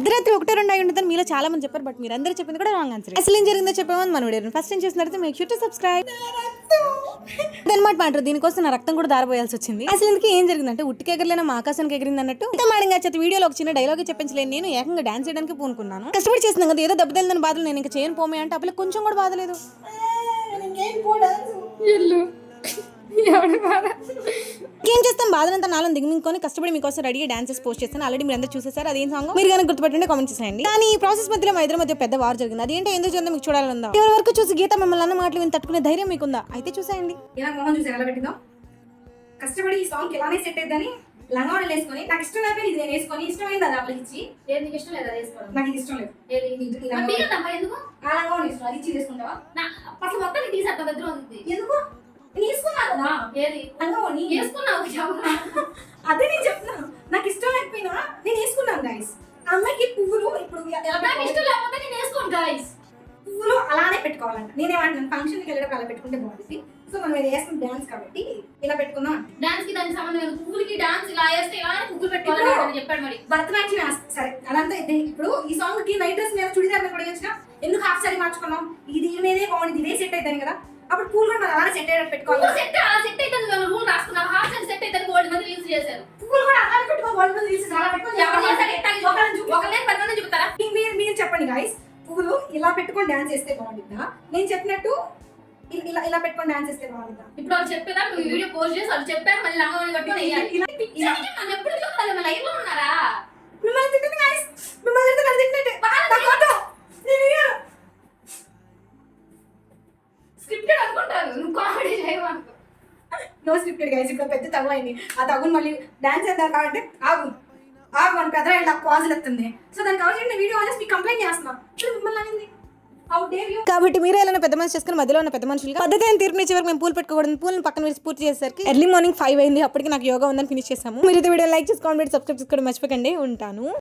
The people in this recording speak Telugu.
అర్ధరాత్రి 1-2 అయి ఉంటుందని మీలో చాలా మంది చెప్పారు, బట్ మీరు అందరూ చెప్పింది కూడా రాంగ్ ఆన్సర్. అసలు ఏం జరిగిందో చెప్పామని మన వీడియో ఫస్ట్ టైం చేసినట్టు మేక్ షూర్ టు సబ్స్క్రైబ్ అనమాట మాట. దీనికోసం నా రక్తం కూడా దారిపోయాల్సి వచ్చింది. అసలు ఇందుకు ఏం జరిగిందంటే ఉట్టికి ఎగరలేనా మా ఆకాశానికి ఎగిరింది అన్నట్టు మాడంగా చేత వీడియోలో ఒక చిన్న డైలాగ్ చెప్పించలేను, నేను ఏకంగా డాన్స్ చేయడానికి పూనుకున్నాను. కష్టపడి చేస్తున్నాను కదా, ఏదో దెబ్బతలిందని బాధలు నేను ఇంకా చేయను పోమే అంటే అప్పుడు కొంచెం కూడా బాధలేదు. ఏం చేస్తాం, బాధనంతా నాలో దిగుకొని కష్టపడి మీకోసం రెడీ డాన్సెస్ పోస్ట్ చేస్తాను. ఆల్రెడీ మీరు అందరూ చూసేసారు. అదేం సాంగ్ మీరు కనుక గుర్తుపెట్టుంటే కామెంట్ చేసేయండి. కానీ ఈ ప్రాసెస్ మధ్యలో మా ఇద్దరి మధ్య పెద్ద వార్ జరిగింది. అదేంటో ఎందుకు జరిగిందో మీకు చూడాలనుందా? ఎవరి వరకు చూసి గీత మిమ్మల్ని అన్న మాటలు విని తట్టుకునే ధైర్యం మీకుందా? అయితే చూసేయండి. ఇలా మోహన్ చూసి ఎలా పెట్టిందో కష్టపడి ఈ సాంగ్ ఎలానే సెట్ అయిద్దని లంగావని వేసుకొని నాకు ఇష్టం అయిపోయి ఇది నేను వేసుకొని ఇష్టమైంది అది అప్పుడు ఇచ్చి ఏది నీకు ఇష్టం లేదా వేసుకోవడం? నాకు ఇది ఇష్టం లేదు. ఏది ఎందుకు ఆ లంగావని వేసుకో అది ఇచ్చి తీసుకుంటావా? అసలు మొత్తం నీ టీషర్ట్ దగ్గర ఉంది. ఎందుకు నేను తీసుకున్నా కదా ఏది లంగావని వేసుకున్నావు? అదే నేను చెప్తున్నాను, నాకు ఇష్టం లేకపోయినా నేను వేసుకున్నాను గైస్. అమ్మాయికి పువ్వులు ఇప్పుడు నాకు ఇష్టం లేకపోతే నేను వేసుకోను గైస్. పువ్వులు అలానే పెట్టుకోవాలంట. నేనేమంటాను ఫంక్షన్కి వెళ్ళడం అలా పెట్టుకుంటే బాగుంటుంది. సో మనం ఇది వేస్తాం డాన్స్ కాబట్టి ఇలా పెట్టుకుందాం. డాన్స్ కి దానికి సంబంధం లేదు. పువ్వులకి డాన్స్ ఇలా వేస్తే ఇలా పువ్వులు పెట్టుకోవాలని చెప్పాడు. మరి భరతనాట్యం సరే అదంతా అయితే ఇప్పుడు ఈ సాంగ్ కి నైట్ డ్రెస్ మీద చుడిదార్ కూడా వచ్చినా ఎందుకు హాఫ్ సారీ మార్చుకున్నాం? ఇది దీని మీదే బాగుంది, ఇదే సెట్ అవుతాను కదా. అప్పుడు పూలు కూడా మనం అలానే సెట్ అయ్యేటట్టు పెట్టుకోవాలి. సెట్ సెట్ అయితే రూల్ రాసుకున్నాం. హాఫ్ సారీ సెట్ అయితే గోల్డ్ మంది యూజ్ చేశారు. పూలు కూడా అలానే పెట్టుకో, గోల్డ్ మంది తీసి అలా పెట్టుకొని ఒకళ్ళే 10 మంది చెప్తారా? మీరు చెప్పండి గైస్, పువ్వులు ఇలా పెట్టుకొని డాన్స్ చేస్తే బాగుంటుందా, నేను చెప్పినట్టు ఇలా ఇలా పెట్టుకొని డాన్స్ చేస్తే బాగుంటుందా? ఇప్పుడు వాళ్ళు చెప్పేదా నువ్వు వీడియో పోస్ట్ చేసి వాళ్ళు చెప్పారు, మళ్ళీ లంగా కట్టుకొని వేయాలి. మనం ఎప్పుడు చూడాలి? మన లైవ్ లో ఉన్నారా? మిమ్మల్ని తింటుంది గైస్, మిమ్మల్ని తింటే స్క్రిప్టెడ్ అనుకుంటారు. నువ్వు కామెడీ చేయమనుకో. No scripted guys. ఇప్పుడు పెద్ద తగు అయింది. ఆ తగుని మళ్ళీ డాన్స్ చేద్దాం కాబట్టి ఆగు అని పెద్ద ఇలా పాజులు ఎత్తుంది. సో దానికి కావాల్సిన వీడియో అనేసి మీకు కంప్లైంట్ చేస్తున్నా. మిమ్మల్ని అనింది కాబట్టి మీరే ఎలా పెద్ద మనిషి చేసుకుని మధ్యలో ఉన్న పెద్ద మనుషులు పద్ధతి అయిన తీర్పునిచ్చే వరకు మేము పూలు పెట్టుకోకూడదు. పూలను పక్కన వేసి పూర్తి చేసేసరికి ఎర్లీ మార్నింగ్ 5 అయింది. అప్పటికి నాకు యోగా ఉందని ఫినిష్ చేసాము. మీరు వీడియో లైక్ చేసి కామెంట్ సబ్స్క్రైబ్ చేసుకోవడం మర్చిపోకండి. ఉంటాను.